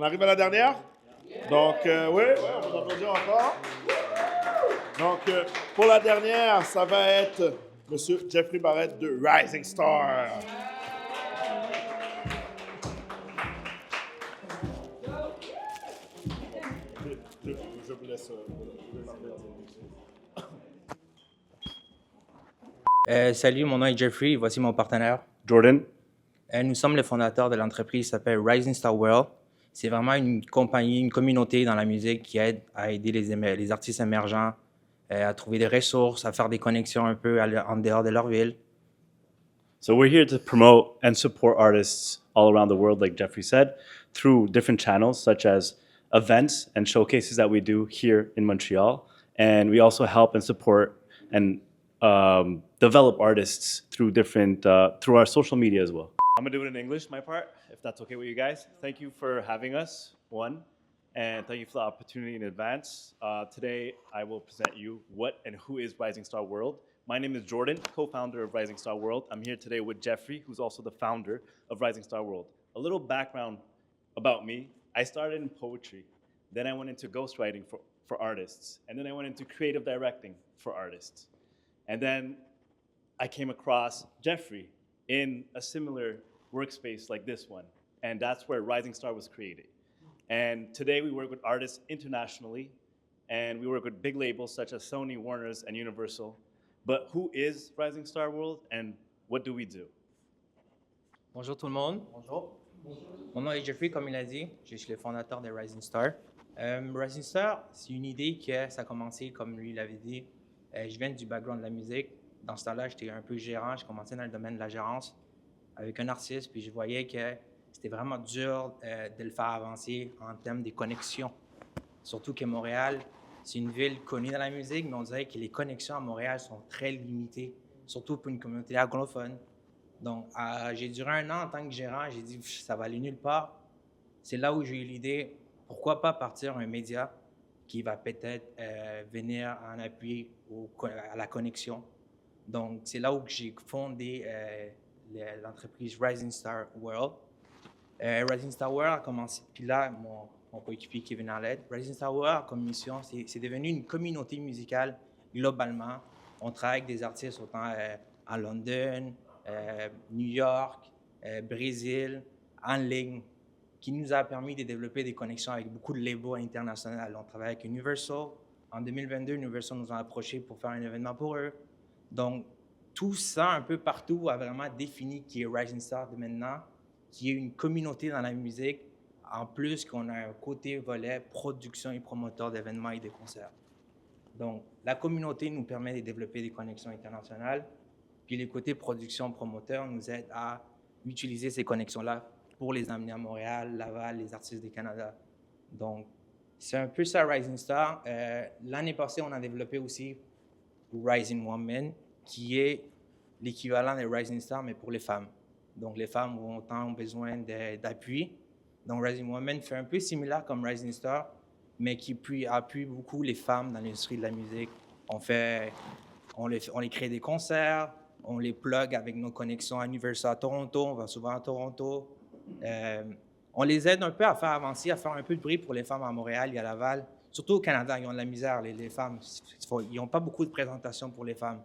arrive à la dernière? Donc, oui, on va applaudir encore. Donc, pour la dernière, ça va être Monsieur Jeffrey Barrett de Rising Star. Je vous laisse. Salut, mon nom est Jeffrey, voici mon partenaire. Jordan. Nous sommes les fondateurs de l'entreprise qui s'appelle Rising Star World. C'est vraiment une compagnie, une communauté dans la musique qui aide à aider les artistes émergents à trouver des ressources, à faire des connexions un peu en dehors de leur ville. So we're here to promote and support artists all around the world, like Jeffrey said, through different channels such as events and showcases that we do here in Montreal. And we also help and support and develop artists through through our social media as well. I'm gonna do it in English, my part, if that's okay with you guys. Thank you for having us, one, and thank you for the opportunity in advance. Today, I will present you what and who is Rising Star World. My name is Jordan, co-founder of Rising Star World. I'm here today with Jeffrey, who's also the founder of Rising Star World. A little background about me. I started in poetry. Then I went into ghostwriting for artists. And then I went into creative directing for artists. And then I came across Jeffrey in a similar workspace like this one. And that's where Rising Star was created. And today we work with artists internationally, and we work with big labels such as Sony, Warner's, and Universal. But who is Rising Star World and what do we do? Bonjour tout le monde. Bonjour. Mon nom est Jeffrey, comme il a dit. Je suis le fondateur de Rising Star. Rising Star, c'est une idée que ça a commencé, comme lui l'avait dit. Je viens du background de la musique. Dans ce temps-là, j'étais un peu gérant. Je commençais dans le domaine de la gérance avec un artiste, puis je voyais que c'était vraiment dur de le faire avancer en termes des connexions. Surtout que Montréal, c'est une ville connue dans la musique, mais on dirait que les connexions à Montréal sont très limitées, surtout pour une communauté anglophone. Donc, j'ai duré 1 an en tant que gérant, j'ai dit ça va aller nulle part. C'est là où j'ai eu l'idée, pourquoi pas partir un média qui va peut-être venir en appui à la connexion. Donc, c'est là où j'ai fondé l'entreprise Rising Star World. Rising Star World a commencé, puis là, mon coéquipier Kevin Arlette, Rising Star World comme mission, c'est devenu une communauté musicale globalement. On travaille avec des artistes autant à London, New York, Brésil, en ligne, qui nous a permis de développer des connexions avec beaucoup de labels internationaux. On travaille avec Universal. En 2022, Universal nous a approchés pour faire un événement pour eux. Donc, tout ça, un peu partout, a vraiment défini qui est Rising Star de maintenant, qui est une communauté dans la musique, en plus qu'on a un côté volet production et promoteur d'événements et de concerts. Donc, la communauté nous permet de développer des connexions internationales, puis les côtés production-promoteur nous aident à utiliser ces connexions-là pour les amener à Montréal, Laval, les artistes du Canada. Donc, c'est un peu ça, Rising Star. L'année passée, on a développé aussi Rising Woman, qui est l'équivalent de Rising Star, mais pour les femmes. Donc, les femmes ont autant besoin d'appui. Donc, Rising Woman fait un peu similaire comme Rising Star, mais qui appuie beaucoup les femmes dans l'industrie de la musique. On les crée des concerts, on les plug avec nos connexions à Universal à Toronto, on va souvent à Toronto. On les aide un peu à faire avancer, à faire un peu de bruit pour les femmes à Montréal et à Laval. Surtout au Canada, ils ont de la misère, les femmes. Ils n'ont pas beaucoup de présentations pour les femmes.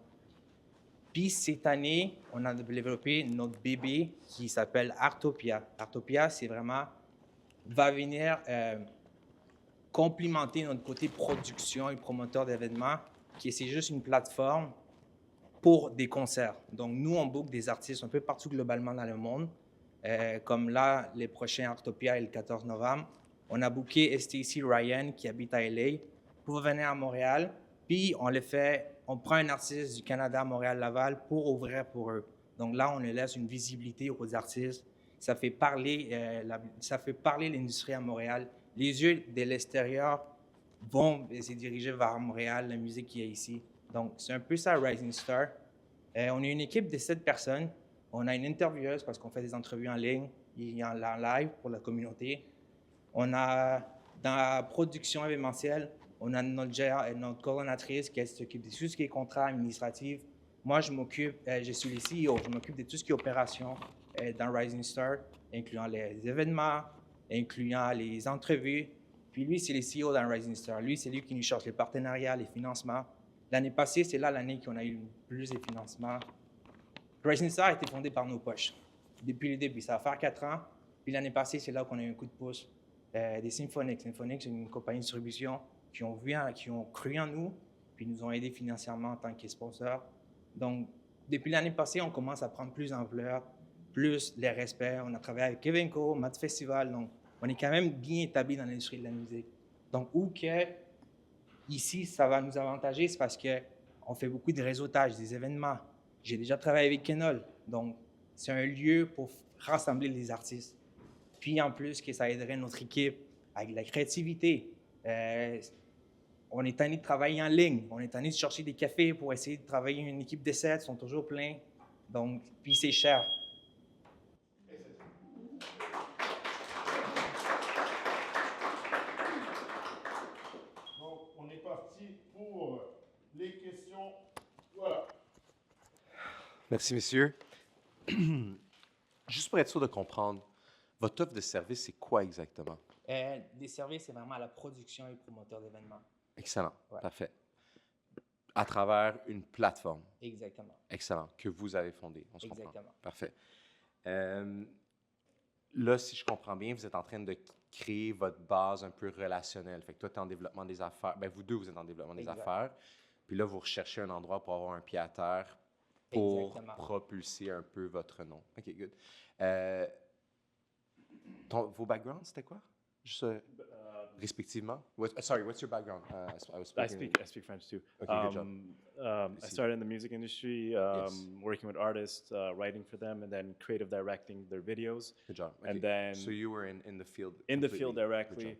Puis cette année, on a développé notre bébé qui s'appelle Artopia. Artopia, c'est vraiment, va venir complimenter notre côté production et promoteur d'événements, qui c'est juste une plateforme pour des concerts. Donc nous, on book des artistes un peu partout globalement dans le monde. Comme là, les prochains Artopia est le 14 novembre. On a booké Stacey Ryan qui habite à LA pour venir à Montréal. Puis on prend un artiste du Canada, Montréal-Laval pour ouvrir pour eux. Donc là, on laisse une visibilité aux artistes. Ça fait parler l'industrie à Montréal. Les yeux de l'extérieur vont se diriger vers Montréal, la musique qui est ici. Donc c'est un peu ça, Rising Star. On est une équipe de 7 personnes. On a une intervieweuse parce qu'on fait des entrevues en ligne et en live pour la communauté. On a, dans la production événementielle, on a notre coordonnatrice qui s'occupe de tout ce qui est contrat administratif. Moi, je suis le CEO, je m'occupe de tout ce qui est opération dans Rising Star, incluant les événements, incluant les entrevues. Puis lui, c'est le CEO dans Rising Star. Lui, c'est lui qui nous cherche les partenariats, les financements. L'année passée, c'est là l'année qu'on a eu plus de financements. Rising Star a été fondé par nos poches. Depuis le début, ça va faire 4 ans. Puis l'année passée, c'est là qu'on a eu un coup de pouce des Symphonics. Symphonics, c'est une compagnie de distribution qui ont cru en nous, puis nous ont aidés financièrement en tant que sponsors. Donc, depuis l'année passée, on commence à prendre plus d'ampleur, plus les respects. On a travaillé avec Kevin Co, Matt Festival. Donc, on est quand même bien établi dans l'industrie de la musique. Donc, où que ici, ça va nous avantager, c'est parce qu'on fait beaucoup de réseautage, des événements. J'ai déjà travaillé avec Kenol. Donc, c'est un lieu pour rassembler les artistes. Puis, en plus, que ça aiderait notre équipe avec de la créativité. On est tanné de travailler en ligne. On est tanné de chercher des cafés pour essayer de travailler une équipe de 7. Ils sont toujours pleins. Donc, puis c'est cher. Donc, on est parti pour les questions. Voilà. Merci, messieurs. Juste pour être sûr de comprendre, votre offre de service, c'est quoi exactement? Des services, c'est vraiment à la production et promoteur d'événements. Excellent. Ouais. Parfait. À travers une plateforme. Exactement. Excellent. Que vous avez fondée. On se comprend. Exactement. Parfait. Là, si je comprends bien, vous êtes en train de créer votre base un peu relationnelle. Fait que toi, tu es en développement des affaires. Bien, vous deux, vous êtes en développement des Exact. affaires. Puis là, vous recherchez un endroit pour avoir un pied à terre pour Exactement. propulser un peu votre nom. OK, good. Vos backgrounds, c'était quoi? Juste respectivement? Sorry, what's your background? I speak French too. Okay, good job. I started in the music industry, working with artists, writing for them, and then creative directing their videos. Good job. Okay. And then So you were in the field. in the completely. field Good directly. job.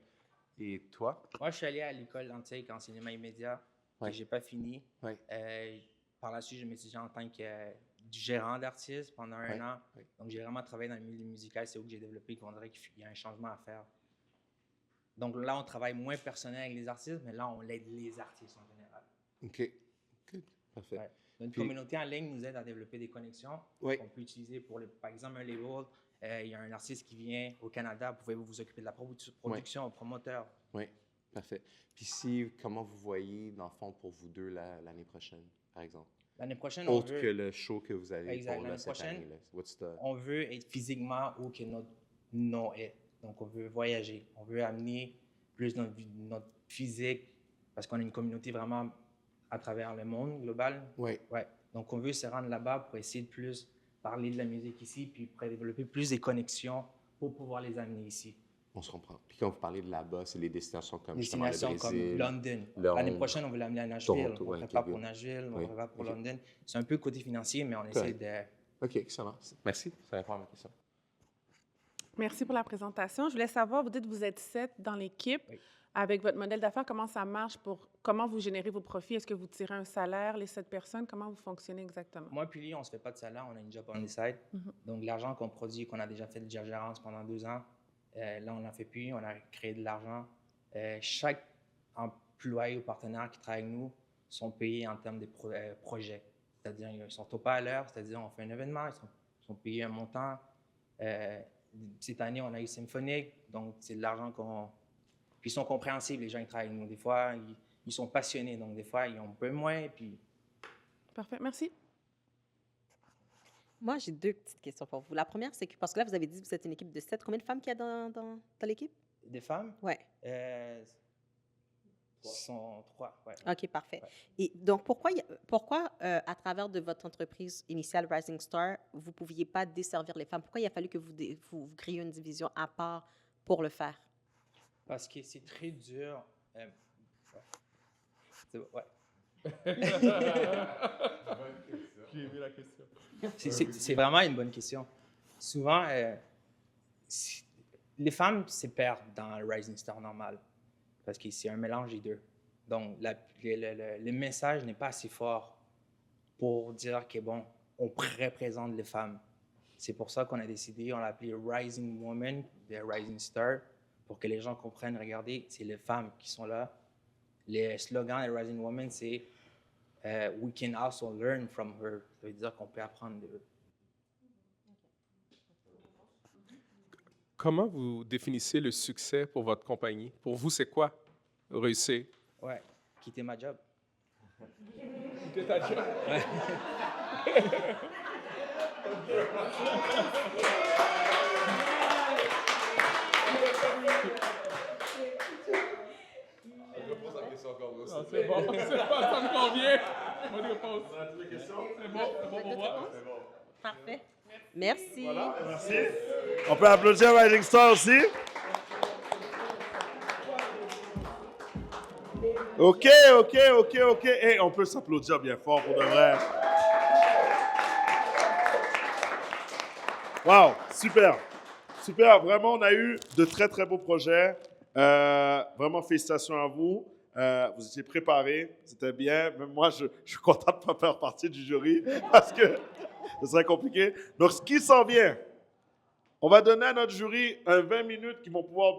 Et toi? Moi, je suis allé à l'école d'Antique en cinéma immédiat, Ouais. que j'ai pas fini. Ouais. Par la suite, je m'étudiais en tant que gérant d'artiste pendant un an. Ouais. Donc, j'ai vraiment travaillé dans le milieu musical. C'est où que j'ai développé qu'on dirait qu'il y a un changement à faire. Donc là, on travaille moins personnel avec les artistes, mais là, on aide les artistes en général. OK. Good. Parfait. Ouais. Notre Puis- communauté en ligne nous aide à développer des connexions Ouais. qu'on peut utiliser pour, par exemple, un label. Il y a un artiste qui vient au Canada, pouvez-vous vous occuper de la production, au promoteur. Oui, parfait. Puis comment vous voyez, dans le fond, pour vous deux l'année prochaine, par exemple? L'année prochaine, on Autre veut... que le show que vous avez Exact. pour L'année cette prochaine, année-là. What's the... on veut être physiquement où que notre nom est. Donc, on veut voyager. On veut amener plus notre physique parce qu'on a une communauté vraiment à travers le monde global. Oui. Ouais. Donc, on veut se rendre là-bas pour essayer de plus parler de la musique ici, puis pour développer plus des connexions pour pouvoir les amener ici. On se comprend. Puis quand vous parlez de là-bas, c'est les destinations comme Des justement le destinations Brésil. comme London. Londres, L'année prochaine, on veut l'amener à Nashville. Toronto, on ouais, prépare ok, pour good. Nashville, on Oui, prépare pour ok. London. C'est un peu côté financier, mais on essaie de... OK, excellent. Merci. Ça répond à ma question. Merci pour la présentation. Je voulais savoir, vous dites que vous êtes 7 dans l'équipe. Oui. Avec votre modèle d'affaires, comment ça marche? Comment vous générez vos profits? Est-ce que vous tirez un salaire, les 7 personnes? Comment vous fonctionnez exactement? Moi puis lui, on ne se fait pas de salaire, on a une job on the side. Donc, l'argent qu'on produit, qu'on a déjà fait de gérance pendant 2 ans, là, on n'en fait plus, on a créé de l'argent. Chaque employé ou partenaire qui travaille avec nous sont payés en termes de projets. C'est-à-dire, ils sont au pas à l'heure, c'est-à-dire, on fait un événement, ils sont payés un montant. Cette année, on a eu Symphonic, donc c'est de l'argent qu'on... Puis ils sont compréhensibles, les gens qui travaillent avec nous. Des fois, ils sont passionnés, donc des fois, ils ont un peu moins, puis... Parfait, merci. Moi, j'ai 2 petites questions pour vous. La première, c'est que, parce que là, vous avez dit que vous êtes une équipe de 7. Combien de femmes qu'il y a dans l'équipe? Des femmes? Oui. Sont 3, ouais. OK, parfait. Ouais. Et donc, pourquoi à travers de votre entreprise initiale Rising Star, vous ne pouviez pas desservir les femmes? Pourquoi il a fallu que vous créiez une division à part pour le faire? Parce que c'est très dur. Ouais. J'ai aimé la question. C'est vraiment une bonne question. Souvent, les femmes se perdent dans le Rising Star normal parce que c'est un mélange des deux. Donc, le message n'est pas assez fort pour dire que, bon, on représente les femmes. C'est pour ça qu'on a décidé, on l'a appelé Rising Woman, de Rising Star, pour que les gens comprennent, regardez, c'est les femmes qui sont là. Le slogan de Rising Woman, c'est We can also learn from her. Ça veut dire qu'on peut apprendre d'eux. Comment vous définissez le succès pour votre compagnie? Pour vous, c'est quoi réussir? Ouais, quitter ma job. Quitter ta job. Non, c'est bon, ça me convient. Bonne réponse. C'est bon pour moi. Parfait. Merci. Merci. On peut applaudir Rising Star aussi. OK. Hey, on peut s'applaudir bien fort pour de vrai. Wow, super. Vraiment, on a eu de très, très beaux projets. Vraiment, félicitations à vous. Vous étiez préparés, c'était bien. Même moi, je suis content de ne pas faire partie du jury parce que ce serait compliqué. Donc, ce qui s'en vient, on va donner à notre jury 20 minutes qui vont pouvoir,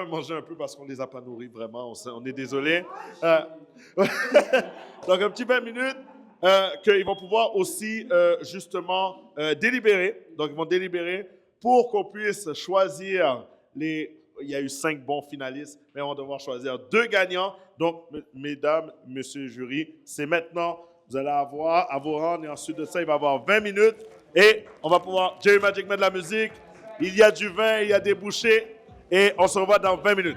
manger un peu parce qu'on ne les a pas nourris vraiment, on est désolé. Donc, un petit 20 minutes qu'ils vont pouvoir aussi, justement, délibérer. Donc, ils vont délibérer pour qu'on puisse choisir les... Il y a eu 5 bons finalistes, mais on va devoir choisir 2 gagnants. Donc, mesdames, messieurs le jury, c'est maintenant. Vous allez avoir à vous rendre et ensuite de ça, il va y avoir 20 minutes et on va pouvoir... Jerry Magic met de la musique, il y a du vin, il y a des bouchées et on se revoit dans 20 minutes.